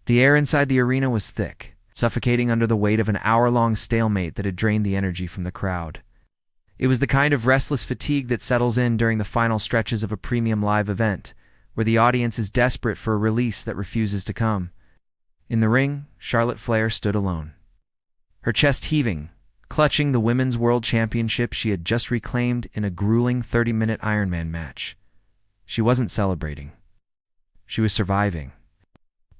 The air inside the arena was thick, suffocating under the weight of an hour-long stalemate that had drained the energy from the crowd. It was the kind of restless fatigue that settles in during the final stretches of a premium live event, where the audience is desperate for a release that refuses to come. In the ring, Charlotte Flair stood alone, her chest heaving, clutching the Women's World Championship she had just reclaimed in a grueling 30-minute Ironman match. She wasn't celebrating. She was surviving.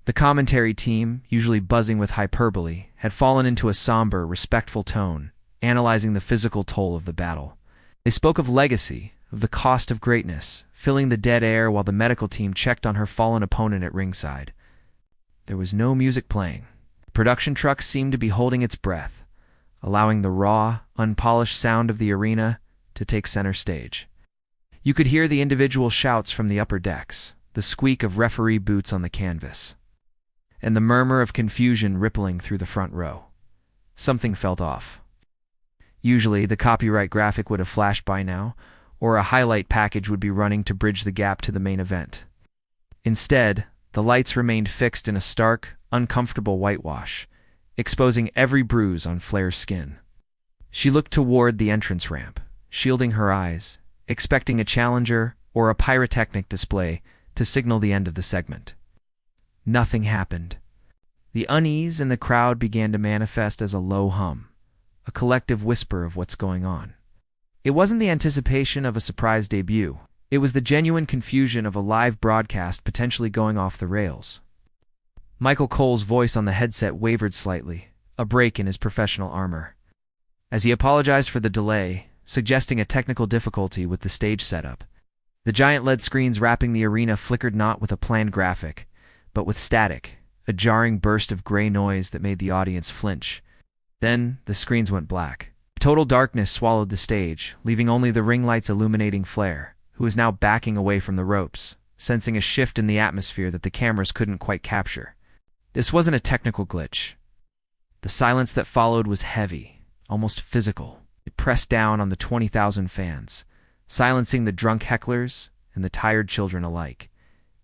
The commentary team, usually buzzing with hyperbole, had fallen into a somber, respectful tone, analyzing the physical toll of the battle. They spoke of legacy, of the cost of greatness, filling the dead air while the medical team checked on her fallen opponent at ringside. There was no music playing. The production truck seemed to be holding its breath, allowing the raw, unpolished sound of the arena to take center stage. You could hear the individual shouts from the upper decks, the squeak of referee boots on the canvas, and the murmur of confusion rippling through the front row. Something felt off. Usually, the copyright graphic would have flashed by now, or a highlight package would be running to bridge the gap to the main event. Instead, the lights remained fixed in a stark, uncomfortable whitewash, exposing every bruise on Flair's skin. She looked toward the entrance ramp, shielding her eyes, expecting a challenger or a pyrotechnic display to signal the end of the segment. Nothing happened. The unease in the crowd began to manifest as a low hum, a collective whisper of what's going on. It wasn't the anticipation of a surprise debut. It was the genuine confusion of a live broadcast potentially going off the rails. Michael Cole's voice on the headset wavered slightly, a break in his professional armor. As he apologized for the delay, suggesting a technical difficulty with the stage setup, the giant LED screens wrapping the arena flickered not with a planned graphic, but with static, a jarring burst of gray noise that made the audience flinch. Then, the screens went black. Total darkness swallowed the stage, leaving only the ring lights illuminating Flair, who was now backing away from the ropes, sensing a shift in the atmosphere that the cameras couldn't quite capture. This wasn't a technical glitch. The silence that followed was heavy, almost physical. It pressed down on the 20,000 fans, silencing the drunk hecklers and the tired children alike.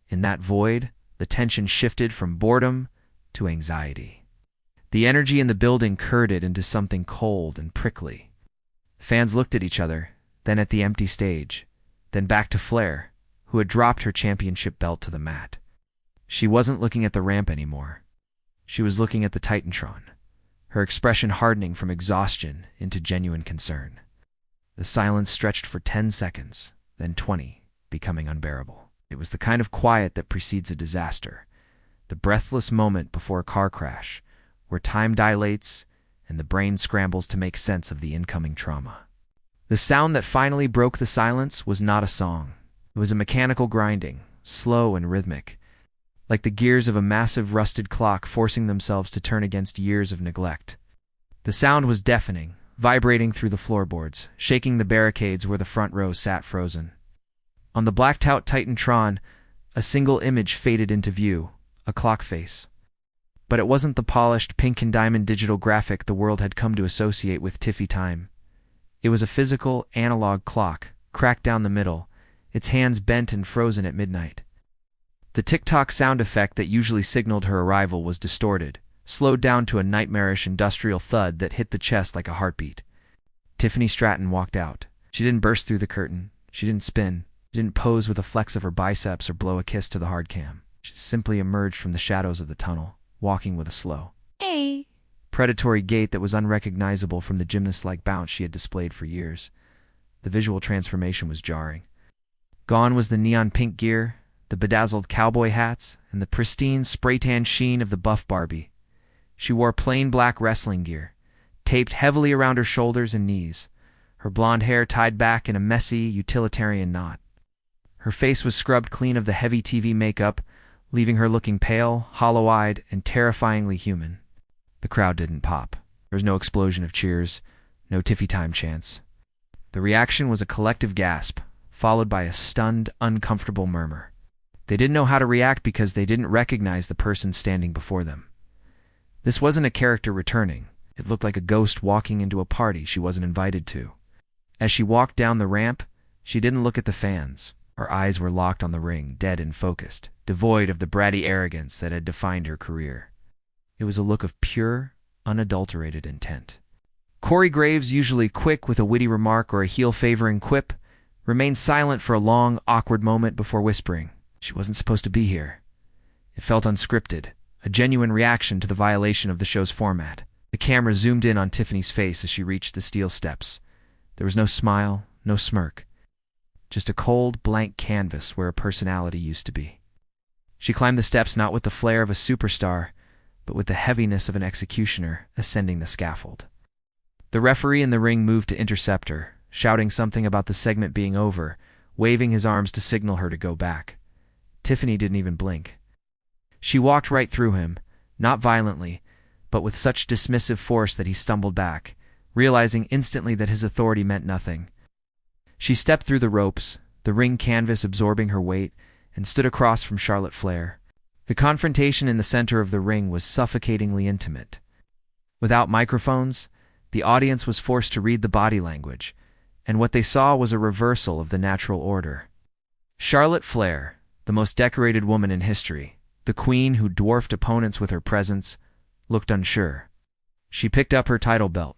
In that void, the tension shifted from boredom to anxiety. The energy in the building curdled into something cold and prickly. Fans looked at each other, then at the empty stage, then back to Flair, who had dropped her championship belt to the mat. She wasn't looking at the ramp anymore. She was looking at the Titantron, her expression hardening from exhaustion into genuine concern. The silence stretched for 10 seconds, then 20, becoming unbearable. It was the kind of quiet that precedes a disaster, the breathless moment before a car crash, where time dilates and the brain scrambles to make sense of the incoming trauma. The sound that finally broke the silence was not a song. It was a mechanical grinding, slow and rhythmic, like the gears of a massive rusted clock forcing themselves to turn against years of neglect. The sound was deafening, vibrating through the floorboards, shaking the barricades where the front row sat frozen. On the blacked-out Titantron, a single image faded into view, a clock face. But it wasn't the polished pink and diamond digital graphic the world had come to associate with Tiffy time. It was a physical, analog clock, cracked down the middle, its hands bent and frozen at midnight. The tick-tock sound effect that usually signaled her arrival was distorted, slowed down to a nightmarish industrial thud that hit the chest like a heartbeat. Tiffany Stratton walked out. She didn't burst through the curtain. She didn't spin. She didn't pose with a flex of her biceps or blow a kiss to the hard cam. She simply emerged from the shadows of the tunnel, walking with a slow, "Hey," predatory gait that was unrecognizable from the gymnast-like bounce she had displayed for years. The visual transformation was jarring. Gone was the neon pink gear, the bedazzled cowboy hats, and the pristine spray-tan sheen of the buff Barbie. She wore plain black wrestling gear, taped heavily around her shoulders and knees, her blonde hair tied back in a messy, utilitarian knot. Her face was scrubbed clean of the heavy TV makeup, leaving her looking pale, hollow-eyed, and terrifyingly human. The crowd didn't pop. There was no explosion of cheers, no Tiffy time chants. The reaction was a collective gasp, followed by a stunned, uncomfortable murmur. They didn't know how to react because they didn't recognize the person standing before them. This wasn't a character returning. It looked like a ghost walking into a party she wasn't invited to. As she walked down the ramp, she didn't look at the fans. Her eyes were locked on the ring, dead and focused, devoid of the bratty arrogance that had defined her career. It was a look of pure, unadulterated intent. Corey Graves, usually quick with a witty remark or a heel-favoring quip, remained silent for a long, awkward moment before whispering, "She wasn't supposed to be here." It felt unscripted, a genuine reaction to the violation of the show's format. The camera zoomed in on Tiffany's face as she reached the steel steps. There was no smile, no smirk. Just a cold, blank canvas where a personality used to be. She climbed the steps not with the flair of a superstar, but with the heaviness of an executioner ascending the scaffold. The referee in the ring moved to intercept her, shouting something about the segment being over, waving his arms to signal her to go back. Tiffany didn't even blink. She walked right through him, not violently, but with such dismissive force that he stumbled back, realizing instantly that his authority meant nothing. She stepped through the ropes, the ring canvas absorbing her weight, and stood across from Charlotte Flair. The confrontation in the center of the ring was suffocatingly intimate. Without microphones, the audience was forced to read the body language, and what they saw was a reversal of the natural order. Charlotte Flair, the most decorated woman in history, the queen who dwarfed opponents with her presence, looked unsure. She picked up her title belt,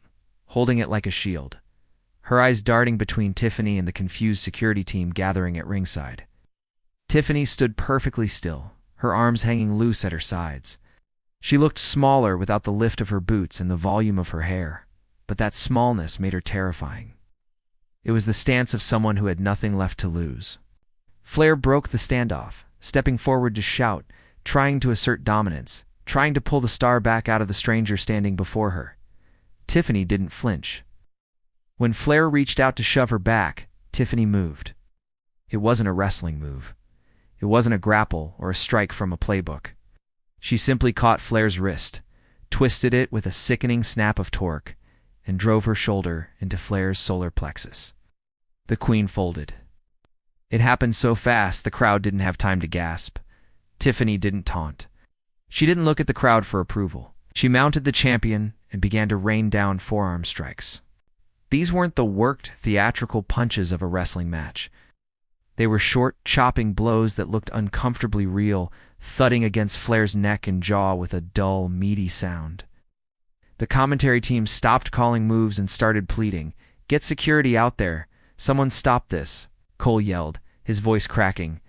holding it like a shield, her eyes darting between Tiffany and the confused security team gathering at ringside. Tiffany stood perfectly still, her arms hanging loose at her sides. She looked smaller without the lift of her boots and the volume of her hair, but that smallness made her terrifying. It was the stance of someone who had nothing left to lose. Flair broke the standoff, stepping forward to shout, trying to assert dominance, trying to pull the star back out of the stranger standing before her. Tiffany didn't flinch. When Flair reached out to shove her back, Tiffany moved. It wasn't a wrestling move. It wasn't a grapple or a strike from a playbook. She simply caught Flair's wrist, twisted it with a sickening snap of torque, and drove her shoulder into Flair's solar plexus. The queen folded. It happened so fast the crowd didn't have time to gasp. Tiffany didn't taunt. She didn't look at the crowd for approval. She mounted the champion and began to rain down forearm strikes. These weren't the worked, theatrical punches of a wrestling match. They were short, chopping blows that looked uncomfortably real, thudding against Flair's neck and jaw with a dull, meaty sound. The commentary team stopped calling moves and started pleading, "Get security out there. Someone stop this," Cole yelled, his voice cracking.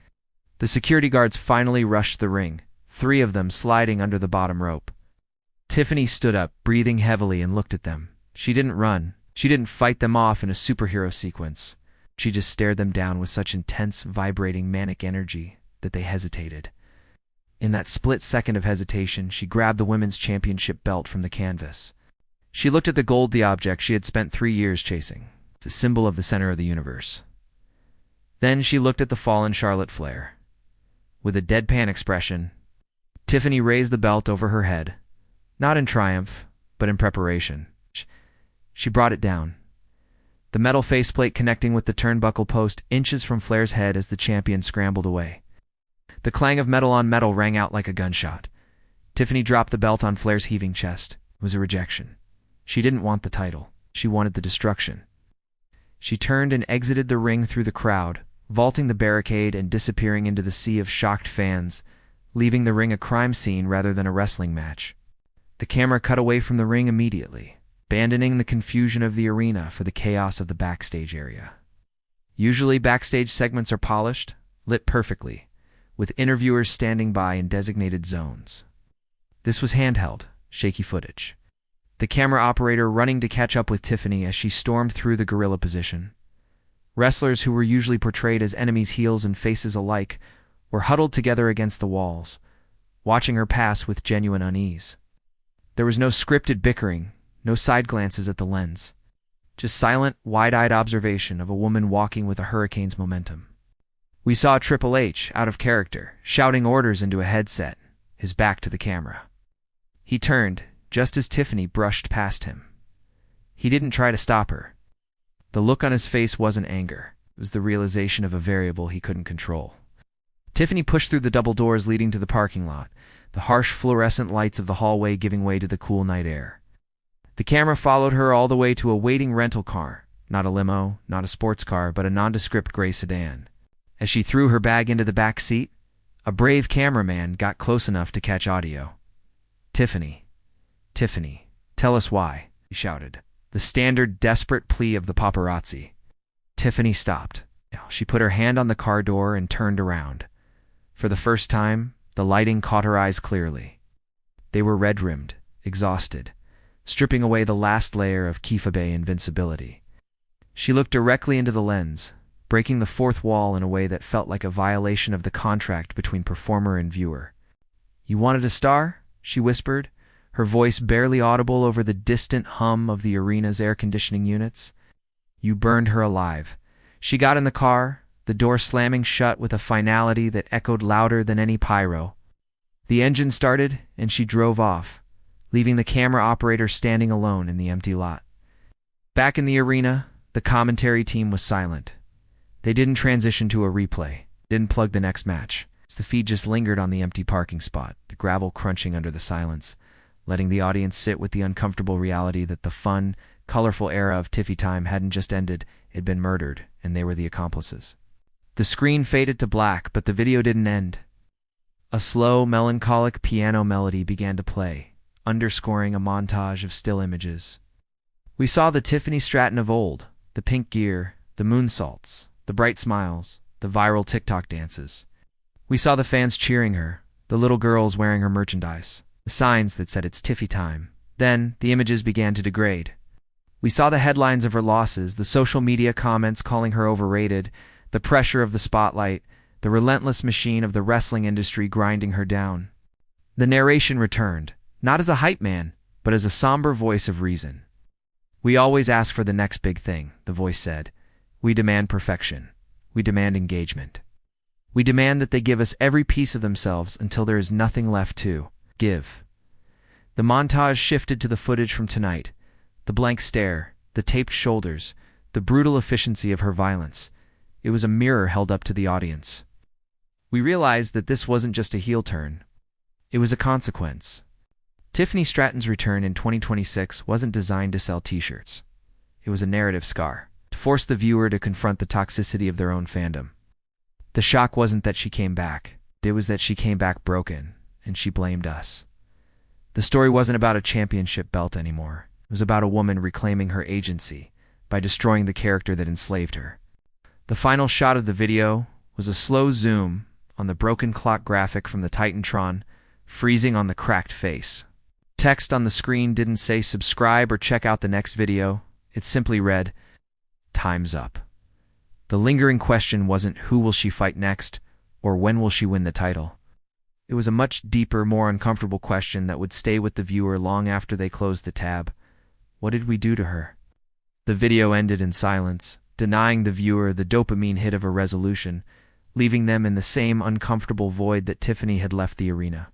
The security guards finally rushed the ring, 3 of them sliding under the bottom rope. Tiffany stood up, breathing heavily, and looked at them. She didn't run. She didn't fight them off in a superhero sequence. She just stared them down with such intense, vibrating, manic energy that they hesitated. In that split second of hesitation, she grabbed the women's championship belt from the canvas. She looked at the gold, the object she had spent 3 years chasing. It's a symbol of the center of the universe. Then she looked at the fallen Charlotte Flair. With a deadpan expression, Tiffany raised the belt over her head, not in triumph, but in preparation. She brought it down, the metal faceplate connecting with the turnbuckle post inches from Flair's head as the champion scrambled away. The clang of metal on metal rang out like a gunshot. Tiffany dropped the belt on Flair's heaving chest. It was a rejection. She didn't want the title. She wanted the destruction. She turned and exited the ring through the crowd, vaulting the barricade and disappearing into the sea of shocked fans, leaving the ring a crime scene rather than a wrestling match. The camera cut away from the ring immediately, abandoning the confusion of the arena for the chaos of the backstage area. Usually backstage segments are polished, lit perfectly, with interviewers standing by in designated zones. This was handheld, shaky footage. The camera operator running to catch up with Tiffany as she stormed through the gorilla position. Wrestlers who were usually portrayed as enemies' heels and faces alike were huddled together against the walls, watching her pass with genuine unease. There was no scripted bickering, no side glances at the lens. Just silent, wide-eyed observation of a woman walking with a hurricane's momentum. We saw Triple H, out of character, shouting orders into a headset, his back to the camera. He turned, just as Tiffany brushed past him. He didn't try to stop her. The look on his face wasn't anger. It was the realization of a variable he couldn't control. Tiffany pushed through the double doors leading to the parking lot, the harsh fluorescent lights of the hallway giving way to the cool night air. The camera followed her all the way to a waiting rental car, not a limo, not a sports car, but a nondescript gray sedan. As she threw her bag into the back seat, a brave cameraman got close enough to catch audio. "Tiffany, Tiffany, tell us why," he shouted, the standard desperate plea of the paparazzi. Tiffany stopped. She put her hand on the car door and turned around. For the first time, the lighting caught her eyes clearly. They were red-rimmed, exhausted, stripping away the last layer of kayfabe invincibility. She looked directly into the lens, breaking the fourth wall in a way that felt like a violation of the contract between performer and viewer. "You wanted a star?" she whispered, her voice barely audible over the distant hum of the arena's air conditioning units. "You burned her alive." She got in the car, the door slamming shut with a finality that echoed louder than any pyro. The engine started, and she drove off, leaving the camera operator standing alone in the empty lot. Back in the arena, the commentary team was silent. They didn't transition to a replay, didn't plug the next match. The feed just lingered on the empty parking spot, the gravel crunching under the silence, letting the audience sit with the uncomfortable reality that the fun, colorful era of Tiffy time hadn't just ended, it had been murdered, and they were the accomplices. The screen faded to black, but the video didn't end. A slow, melancholic piano melody began to play, underscoring a montage of still images. We saw the Tiffany Stratton of old, the pink gear, the moonsaults, the bright smiles, the viral TikTok dances. We saw the fans cheering her, the little girls wearing her merchandise, the signs that said it's Tiffy time. Then, the images began to degrade. We saw the headlines of her losses, the social media comments calling her overrated, the pressure of the spotlight, the relentless machine of the wrestling industry grinding her down. The narration returned, not as a hype man, but as a somber voice of reason. "We always ask for the next big thing," the voice said. "We demand perfection. We demand engagement. We demand that they give us every piece of themselves until there is nothing left to give." The montage shifted to the footage from tonight, the blank stare, the taped shoulders, the brutal efficiency of her violence. It was a mirror held up to the audience. We realized that this wasn't just a heel turn. It was a consequence. Tiffany Stratton's return in 2026 wasn't designed to sell t-shirts. It was a narrative scar, to force the viewer to confront the toxicity of their own fandom. The shock wasn't that she came back. It was that she came back broken, and she blamed us. The story wasn't about a championship belt anymore. It was about a woman reclaiming her agency by destroying the character that enslaved her. The final shot of the video was a slow zoom on the broken clock graphic from the Titantron, freezing on the cracked face. Text on the screen didn't say subscribe or check out the next video. It simply read, "Time's up." The lingering question wasn't who will she fight next, or when will she win the title. It was a much deeper, more uncomfortable question that would stay with the viewer long after they closed the tab. What did we do to her? The video ended in silence, denying the viewer the dopamine hit of a resolution, leaving them in the same uncomfortable void that Tiffany had left the arena.